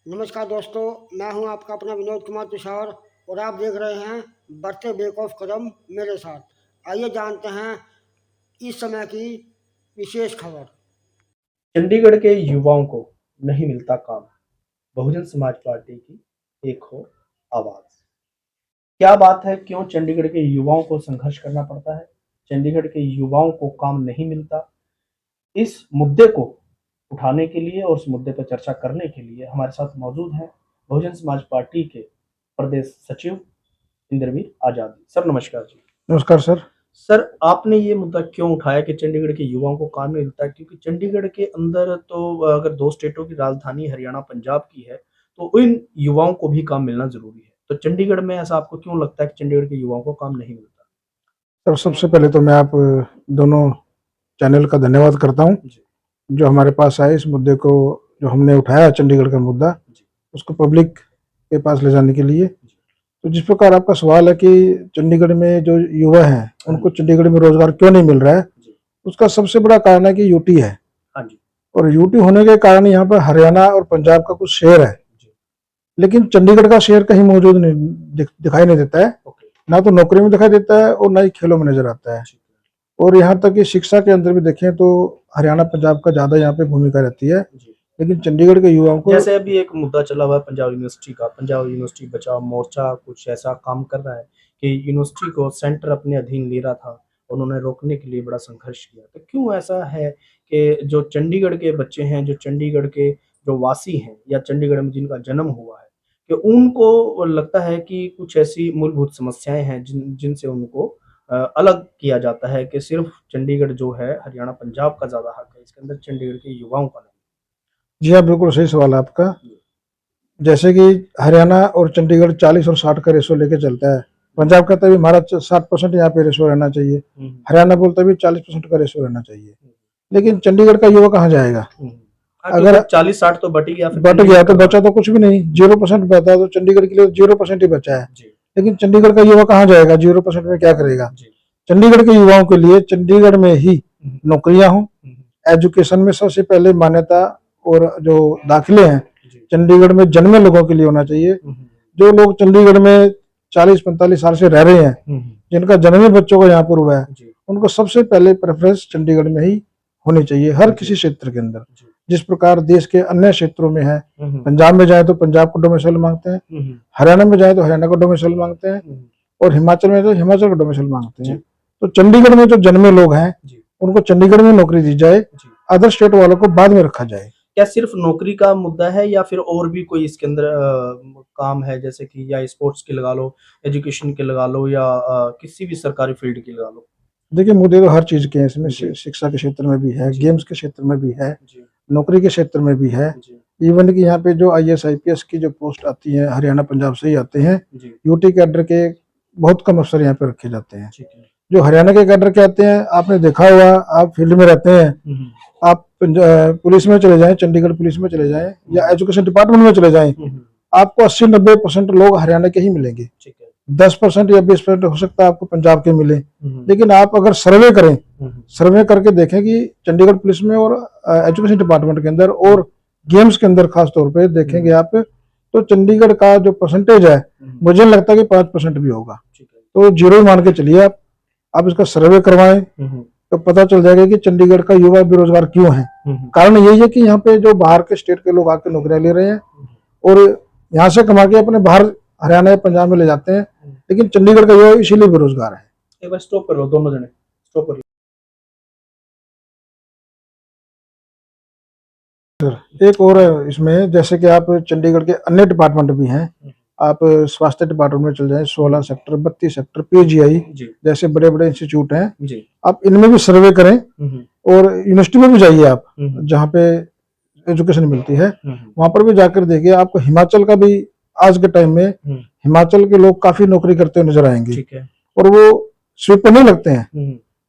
नमस्कार दोस्तों, मैं हूं आपका अपना विनोद कुमार तुषार और आप देख रहे हैं बढ़ते बेक ऑफ कदम मेरे साथ। आइए जानते हैं इस समय की विशेष खबर। चंडीगढ़ के युवाओं को नहीं मिलता काम, बहुजन समाज पार्टी की एक हो आवाज। क्या बात है, क्यों चंडीगढ़ के युवाओं को संघर्ष करना पड़ता है, चंडीगढ़ के युवाओं को काम नहीं मिलता। इस मुद्दे को उठाने के लिए और इस मुद्दे पर चर्चा करने के लिए हमारे साथ मौजूद हैं बहुजन समाज पार्टी के प्रदेश सचिव इंद्रवीर आजादी। सर नमस्कार जी। नमस्कार सर। सर, आपने ये मुद्दा क्यों उठाया कि चंडीगढ़ के युवाओं को काम नहीं मिलता है? क्योंकि चंडीगढ़ के अंदर तो अगर दो स्टेटों की राजधानी हरियाणा पंजाब की है, तो इन युवाओं को भी काम मिलना जरूरी है। तो चंडीगढ़ में ऐसा आपको क्यों लगता है कि चंडीगढ़ के युवाओं को काम नहीं मिलता? सर सबसे पहले तो मैं आप दोनों चैनल का धन्यवाद करता हूं जो हमारे पास आए इस मुद्दे को, जो हमने उठाया चंडीगढ़ का मुद्दा, उसको पब्लिक के पास ले जाने के लिए। तो जिस प्रकार आपका सवाल है कि चंडीगढ़ में जो युवा हैं उनको चंडीगढ़ में रोजगार क्यों नहीं मिल रहा है, उसका सबसे बड़ा कारण है कि यूटी है। और यूटी होने के कारण यहाँ पर हरियाणा और पंजाब का कुछ शेयर है, लेकिन चंडीगढ़ का शेयर कहीं मौजूद नहीं, दिखाई नहीं देता है। ना तो नौकरी में दिखाई देता है और ना ही खेलों में नजर आता है। और यहाँ तक कि शिक्षा के अंदर भी देखें तो हरियाणा पंजाब का ज्यादा यहाँ पे भूमिका रहती है, लेकिन चंडीगढ़ के युवाओं को, जैसे अभी एक मुद्दा चला हुआ है पंजाब यूनिवर्सिटी का, पंजाब यूनिवर्सिटी बचाओ मोर्चा कुछ ऐसा काम कर रहा है कि यूनिवर्सिटी को सेंटर अपने अधीन ले रहा था, उन्होंने रोकने के लिए बड़ा संघर्ष किया। तो क्यों ऐसा है कि जो चंडीगढ़ के बच्चे हैं, जो चंडीगढ़ के जो वासी हैं या चंडीगढ़ में जिनका जन्म हुआ है, कि उनको लगता है कि कुछ ऐसी मूलभूत समस्याएं हैं जिनसे उनको अलग किया जाता है कि सिर्फ चंडीगढ़ जो है हरियाणा पंजाब का ज्यादा हक है, इसके अंदर चंडीगढ़ के युवाओं का नहीं। जी हाँ, बिल्कुल सही सवाल है आपका। जैसे कि हरियाणा और चंडीगढ़ 40 और 60 का रेशो लेके चलता है। पंजाब कहता है हमारा 60% यहाँ पे रेशो रहना चाहिए, हरियाणा बोलता भी 40% का रेशो रहना चाहिए। लेकिन चंडीगढ़ का युवा कहाँ जाएगा? अगर 40-60 तो बट गया तो बचा तो कुछ भी नहीं, 0% बचा। तो चंडीगढ़ के लिए 0% ही बचा है। लेकिन चंडीगढ़ का युवा कहाँ जाएगा? 0% में क्या करेगा? चंडीगढ़ के युवाओं के लिए चंडीगढ़ में ही नौकरियां हों, एजुकेशन में सबसे पहले मान्यता और जो दाखिले हैं चंडीगढ़ में जन्मे लोगों के लिए होना चाहिए। जो लोग चंडीगढ़ में 40-45 साल से रह रहे हैं, जिनका जन्मे बच्चों को यहाँ पर हुआ है, उनको सबसे पहले प्रेफरेंस चंडीगढ़ में ही होनी चाहिए, हर किसी क्षेत्र के अंदर। जिस प्रकार देश के अन्य क्षेत्रों में है, पंजाब में जाए तो पंजाब को डोमिसाइल मांगते हैं, हरियाणा में जाए तो हरियाणा को डोमिसाइल मांगते हैं, और हिमाचल में तो हिमाचल को डोमिसाइल मांगते हैं। तो चंडीगढ़ में जो जन्मे लोग हैं उनको चंडीगढ़ में नौकरी दी जाए, अदर स्टेट वालों को बाद में रखा जाए। क्या सिर्फ नौकरी का मुद्दा है या फिर और भी कोई इसके अंदर काम है, जैसे कि या स्पोर्ट्स की लगा लो, एजुकेशन की लगा लो, या किसी भी सरकारी फील्ड की लगा लो? देखिए, मुद्दे तो हर चीज के हैं इसमें। शिक्षा के क्षेत्र में भी है, गेम्स के क्षेत्र में भी है, नौकरी के क्षेत्र में भी है। इवन कि यहाँ पे जो IAS IPS की जो पोस्ट आती है हरियाणा पंजाब से ही आते हैं। यूटी कैडर के बहुत कम अफसर यहाँ पे रखे जाते हैं। जो हरियाणा के कैडर के आते हैं, आपने देखा होगा, आप फील्ड में रहते हैं, आप पुलिस में चले जाएं, चंडीगढ़ पुलिस में चले जाएं या एजुकेशन डिपार्टमेंट में चले जाएं, आपको 80-90% लोग हरियाणा के ही मिलेंगे। 10% या 20% हो सकता है आपको पंजाब के मिले। लेकिन आप अगर सर्वे करें, सर्वे करके देखें कि चंडीगढ़ पुलिस में और एजुकेशन डिपार्टमेंट के अंदर और गेम्स के अंदर खास तौर पे देखेंगे आप, तो चंडीगढ़ का जो परसेंटेज है मुझे लगता है कि 5% भी होगा। तो जीरो मान के चलिए आप इसका सर्वे करवाएं तो पता चल जाएगा कि चंडीगढ़ का युवा बेरोजगार क्यों है। कारण यही है कि यहाँ पे जो बाहर के स्टेट के लोग आके नौकरियां ले रहे हैं और यहाँ से कमा के अपने बाहर हरियाणा या पंजाब में ले जाते हैं, लेकिन चंडीगढ़ का युवा इसीलिए बेरोजगार है। एक बार स्टॉप कर लो, दोनों जने स्टॉप कर लो। एक और है इसमें, जैसे कि आप चंडीगढ़ के अन्य डिपार्टमेंट भी हैं, आप स्वास्थ्य डिपार्टमेंट में चल जाएं, 16 सेक्टर 32 सेक्टर PGI जैसे बड़े बड़े इंस्टीट्यूट हैं, आप इनमें भी सर्वे करें। और यूनिवर्सिटी में भी जाइए आप, जहाँ पे एजुकेशन मिलती है वहां पर भी जाकर देखिए, आपको हिमाचल का भी आज के टाइम में हिमाचल के लोग काफी नौकरी करते हुए नजर आएंगे और वो स्वीपर नहीं लगते हैं।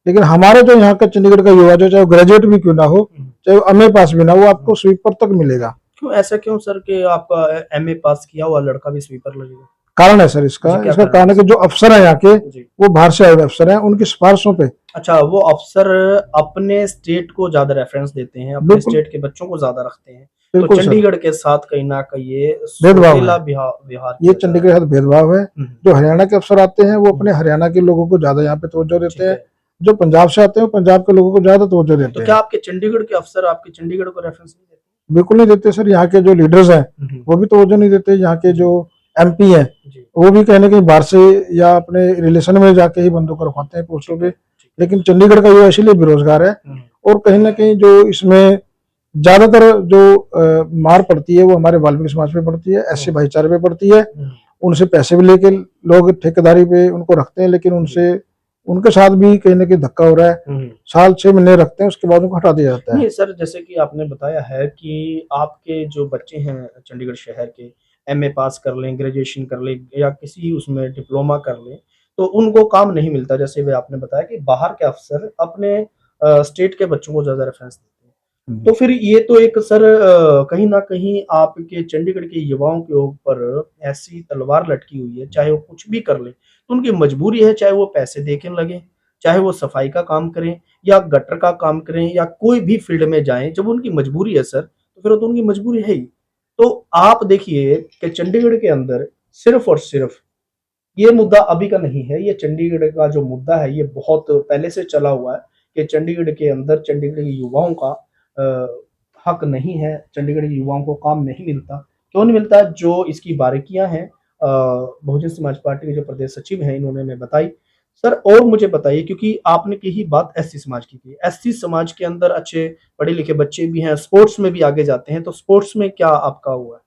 लेकिन हमारे जो यहाँ का चंडीगढ़ का युवा, जो चाहे ग्रेजुएट भी क्यों ना हो, चाहे MA पास भी ना हो, आपको स्वीपर तक मिलेगा। क्यों ऐसा क्यों सर कि आपका MA पास किया हुआ लड़का भी स्वीपर लगेगा? कारण है सर इसका कारण है कि जो अफसर है यहाँ के वो बाहर से आए हुए अफसर हैं, उनकी सिफारिशों पे। अच्छा, वो अफसर अपने स्टेट को ज्यादा रेफरेंस देते हैं, अपने स्टेट के बच्चों को ज्यादा रखते हैं, बिल्कुल सर। चंडीगढ़ के साथ कहीं ना कहीं ये भेदभाव है। सोहेला विहार ये किया जा चंडीगढ़ रहा के साथ भेदभाव है। है। जो हरियाणा के अफसर आते हैं वो अपने हरियाणा के लोगों को ज्यादा यहाँ पे तवज्जो ठीक देते हैं, है। जो पंजाब से आते हैं वो पंजाब के लोगों को ज्यादा तवज्जो तो देते क्या हैं। आपके चंडीगढ़ के अफसर आपके चंडीगढ़ को रेफरेंस नहीं देते? बिल्कुल नहीं देते सर। यहाँ के जो लीडर्स हैं वो भी तवज्जो नहीं देते। यहाँ के जो MP हैं जी वो भी कहने कहीं बाहर से या अपने रिलेशन में जाके ही बंदों को रखवाते हैं पोस्टों पे। लेकिन चंडीगढ़ का युवा इसीलिए बेरोजगार है। और कहीं ना कहीं जो इसमें ज्यादातर जो मार पड़ती है वो हमारे वाल्मीकि समाज पे पड़ती है, SC भाईचारे पे पड़ती है। उनसे पैसे भी लेके लोग ठेकेदारी पे उनको रखते हैं, लेकिन उनसे उनके साथ भी कहीं ना कहीं धक्का हो रहा है। साल 6 महीने रखते हैं, उसके बाद उनको हटा दिया जाता है। नहीं सर, जैसे कि आपने बताया है कि आपके जो बच्चे हैं चंडीगढ़ शहर के, MA पास कर लें, ग्रेजुएशन कर लें या किसी उसमें डिप्लोमा कर लें, तो उनको काम नहीं मिलता। जैसे वे आपने बताया कि बाहर के अफसर अपने स्टेट के बच्चों को ज्यादा रेफरेंस देते हैं। तो फिर ये तो एक सर कहीं ना कहीं आपके चंडीगढ़ के युवाओं के ऊपर ऐसी तलवार लटकी हुई है, चाहे वो कुछ भी कर ले तो उनकी मजबूरी है, चाहे वो पैसे देके लगे, चाहे वो सफाई का काम करें या गटर का काम करें या कोई भी फील्ड में जाएं। जब उनकी मजबूरी है सर, तो फिर तो उनकी मजबूरी है ही। तो आप देखिए कि चंडीगढ़ के अंदर सिर्फ और सिर्फ ये मुद्दा अभी का नहीं है, ये चंडीगढ़ का जो मुद्दा है ये बहुत पहले से चला हुआ है कि चंडीगढ़ के अंदर चंडीगढ़ के युवाओं का हक नहीं है, चंडीगढ़ के युवाओं को काम नहीं मिलता। क्यों नहीं मिलता? जो इसकी बारीकियां हैं बहुजन समाज पार्टी के जो प्रदेश सचिव हैं इन्होंने हमें बताई। सर और मुझे बताइए, क्योंकि आपने कही बात SC समाज की थी, SC समाज के अंदर अच्छे पढ़े लिखे बच्चे भी हैं, स्पोर्ट्स में भी आगे जाते हैं, तो स्पोर्ट्स में क्या आपका हुआ है?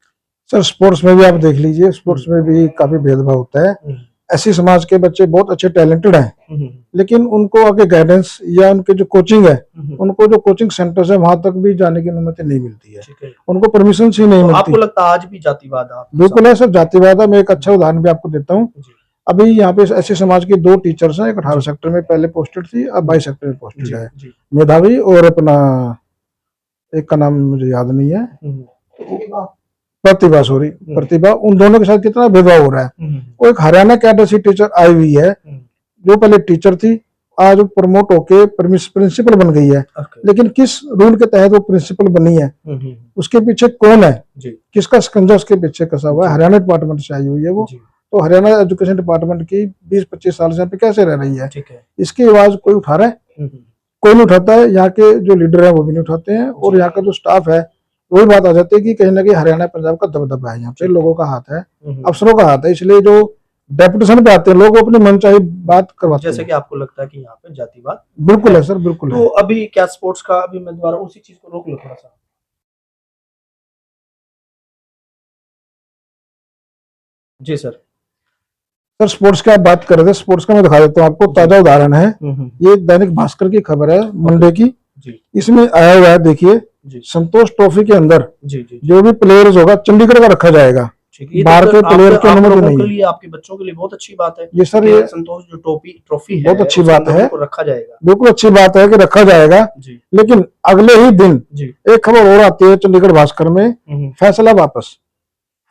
सर स्पोर्ट्स में भी आप देख लीजिए, स्पोर्ट्स में भी काफी भेदभाव होता है। SC समाज के बच्चे बहुत अच्छे टैलेंटेड हैं, लेकिन उनको आगे गाइडेंस या उनके जो कोचिंग है, उनको जो कोचिंग सेंटर्स है वहां तक भी जाने की अनुमति नहीं मिलती है, उनको परमिशन ही नहीं मिलती। आपको लगता है आज भी जातिवाद है? बिल्कुल है सर, जातिवाद है। मैं एक अच्छा उदाहरण भी आपको देता हूँ। अभी यहाँ पे SC समाज की 2 टीचर्स हैं, एक 18 सेक्टर में पहले पोस्टेड थी, अब 22 सेक्टर में पोस्टेड है, मेधावी और अपना एक का नाम मुझे याद नहीं है, प्रतिभा, सॉरी प्रतिभा। उन दोनों के साथ कितना भेदभाव हो रहा है। वो एक हरियाणा कैडर से टीचर आई हुई है, जो पहले टीचर थी, आज वो प्रमोट होके प्रिंसिपल बन गई है। लेकिन किस रूल के तहत वो प्रिंसिपल बनी है, उसके पीछे कौन है, किसका शिकंजा उसके पीछे कसा हुआ है? हरियाणा डिपार्टमेंट से आई हुई है वो। तो हरियाणा एजुकेशन डिपार्टमेंट की 20-25 साल से यहाँ पे कैसे रह रही है? इसकी आवाज कोई उठा रहा है? कोई नहीं उठाता है। यहाँ के जो लीडर है वो भी नहीं उठाते हैं, और यहाँ का जो स्टाफ है वही बात आ जाती है कि कहीं ना कहीं हरियाणा पंजाब का दबदबा है, यहाँ पे लोगों का हाथ है, अफसरों का हाथ है। इसलिए जो डेपुटेशन पे आते हैं लोग अपनी मनचाही बात करवाते हैं। जैसे कि आपको लगता है कि यहाँ पे जातिवाद बिल्कुल है सर, बिल्कुल तो है। अभी क्या स्पोर्ट्स का, अभी मैं दोबारा उसी चीज को रोक लो थोड़ा सा। जी सर। सर स्पोर्ट्स की आप बात कर रहे थे, स्पोर्ट्स का मैं दिखा देता हूँ आपको, ताजा उदाहरण है। ये दैनिक भास्कर की खबर है मंडे की। इसमें आया हुआ है, देखिए, संतोष ट्रॉफी के अंदर जो भी प्लेयर्स होगा चंडीगढ़ का रखा जाएगा, बाहर के प्लेयर की अनुमति नहीं है। आपके बच्चों के लिए बहुत अच्छी बात है ये सर, ये संतोष जो ट्रॉफी है बहुत अच्छी बात है, रखा जाएगा। बिल्कुल अच्छी बात है कि रखा जाएगा। लेकिन अगले ही दिन एक खबर और आती है चंडीगढ़ भास्कर में, फैसला वापस,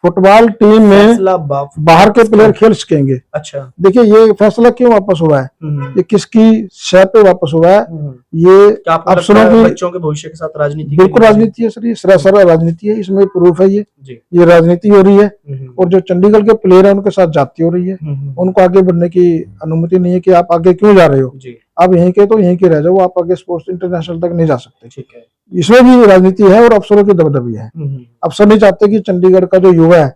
फुटबॉल टीम में बाहर के प्लेयर खेल सकेंगे। अच्छा, देखिए ये फैसला क्यों वापस हुआ है, ये किसकी शय पे वापस हुआ है? ये अफसरों की, बच्चों के भविष्य के साथ राजनीति। बिल्कुल राजनीति है सर, ये सरासर राजनीति है, इसमें प्रूफ है। ये राजनीति हो रही है, और जो चंडीगढ़ के प्लेयर है उनके साथ जाती हो रही है। उनको आगे बढ़ने की अनुमति नहीं है कि आप आगे क्यों जा रहे हो, आप यहीं के तो यहीं के रह जाओ, आप आगे स्पोर्ट्स इंटरनेशनल तक नहीं जा सकते। ठीक है, इसमें भी राजनीति है और अफसरों की दबदबी है। अफसर नहीं चाहते कि चंडीगढ़ का जो युवा है,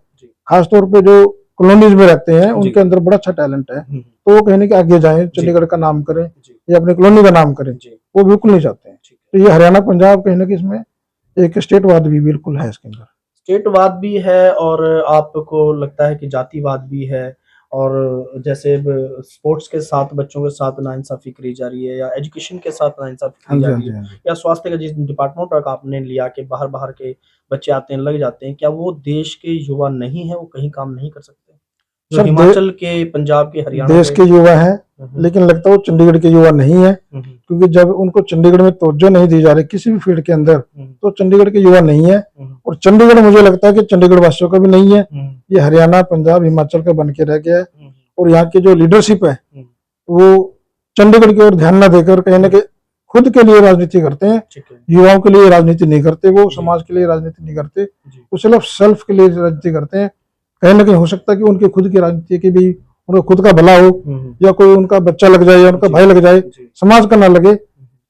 खासतौर पे जो कॉलोनीज में रहते हैं, उनके अंदर बड़ा अच्छा टैलेंट है, तो वो कहने के आगे जाएं, चंडीगढ़ का नाम करें या अपनी कॉलोनी का नाम करें, वो बिल्कुल नहीं चाहते हैं। तो ये हरियाणा पंजाब कहीं ना कहीं इसमें एक स्टेटवाद भी बिल्कुल है, इसके अंदर स्टेटवाद भी है और आपको लगता है कि जातिवाद भी है। और जैसे स्पोर्ट्स के साथ बच्चों के साथ नाइंसाफी करी जा रही है, या एजुकेशन के साथ नाइंसाफी करी जा रही है, या स्वास्थ्य का जिस डिपार्टमेंट का आपने लिया कि बाहर बाहर के बच्चे आते हैं, लग जाते हैं, क्या वो देश के युवा नहीं है, वो कहीं काम नहीं कर सकते? जो हिमाचल के, पंजाब के, हरियाणा देश के युवा हैं, लेकिन लगता है वो चंडीगढ़ के युवा नहीं है, क्योंकि जब उनको चंडीगढ़ में तवज्जो नहीं दी जा रही किसी भी फील्ड के अंदर, तो चंडीगढ़ के युवा नहीं है। और चंडीगढ़ मुझे लगता है कि चंडीगढ़ वासियों का भी नहीं है, ये हरियाणा पंजाब हिमाचल का बन के रह गया है। और यहाँ की जो लीडरशिप है वो चंडीगढ़ की ओर ध्यान न देकर कहीं ना कहीं खुद के लिए राजनीति करते हैं, ठीक है युवाओं के लिए राजनीति नहीं करते, वो समाज के लिए राजनीति नहीं करते, जी वो सिर्फ सेल्फ के लिए राजनीति करते हैं। कहीं ना कहीं हो सकता है कि उनकी खुद की राजनीति की भी उनका खुद का भला हो, या कोई उनका बच्चा लग जाए या उनका जी, भाई लग जाए, जी समाज का ना लगे,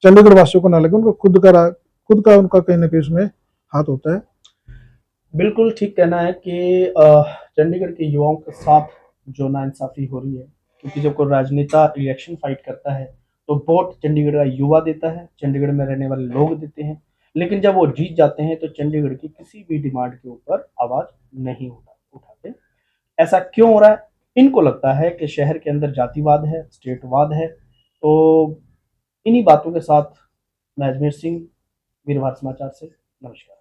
चंडीगढ़ वासियों को ना लगे, उनको खुद का उनका कहीं ना कहीं उसमें हाथ होता है। बिल्कुल ठीक कहना है कि चंडीगढ़ के युवाओं के साथ जो नाइंसाफी हो रही है, क्योंकि जब कोई राजनेता इलेक्शन फाइट करता है तो वोट चंडीगढ़ का युवा देता है, चंडीगढ़ में रहने वाले लोग देते हैं, लेकिन जब वो जीत जाते हैं तो चंडीगढ़ की किसी भी डिमांड के ऊपर आवाज नहीं उठाते। ऐसा क्यों हो रहा है? इनको लगता है कि शहर के अंदर जातिवाद है, स्टेटवाद है। तो इन्हीं बातों के साथ मैं अजमेर सिंह, वीरवार समाचार से, नमस्कार।